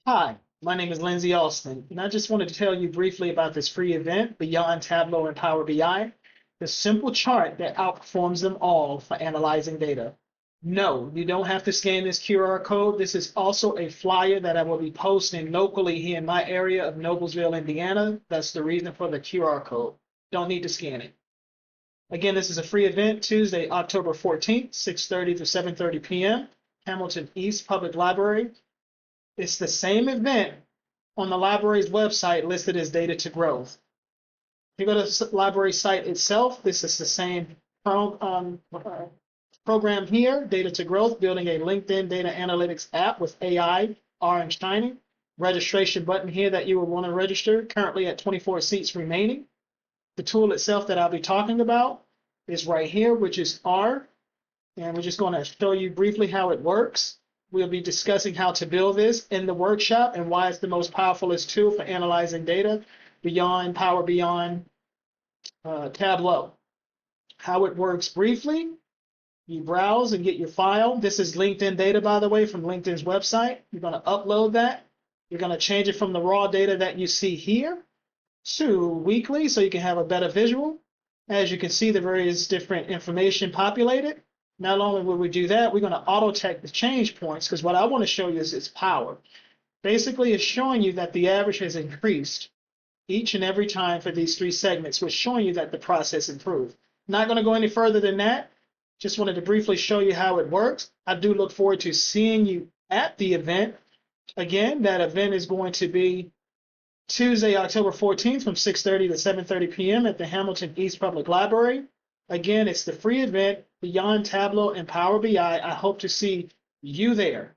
Hi, my name is Lindsay Alston, and I just wanted to tell you briefly about this free event, Beyond Tableau and Power BI, the simple chart that outperforms them all for analyzing data. No, you don't have to scan this QR code. This is also a flyer that I will be posting locally here in my area of Noblesville, Indiana. That's the reason for the QR code. Don't need to scan it. Again, this is a free event, Tuesday, October 14th, 6:30 to 7:30 p.m., Hamilton East Public Library. It's the same event on the library's website listed as data to growth. If you go to the library site itself, this is the same program here, data to growth, building a LinkedIn data analytics app with AI, orange shining. Registration button here that you would want to register, currently at 24 seats remaining. The tool itself that I'll be talking about is right here, which is R, and we're just going to show you briefly how it works. We'll be discussing how to build this in the workshop and why it's the most powerful tool for analyzing data beyond Power Beyond Tableau. How it works briefly, you browse and get your file. This is LinkedIn data, by the way, from LinkedIn's website. You're going to upload that. You're going to change it from the raw data that you see here to weekly so you can have a better visual. As you can see, the various different information populated. Not only will we do that, we're going to auto-check the change points because what I want to show you is its power. Basically, it's showing you that the average has increased each and every time for these three segments, which is showing you that the process improved. Not going to go any further than that. Just wanted to briefly show you how it works. I do look forward to seeing you at the event. Again, that event is going to be Tuesday, October 14th from 6:30 to 7:30 p.m. at the Hamilton East Public Library. Again, it's the free event Beyond Tableau and Power BI. I hope to see you there.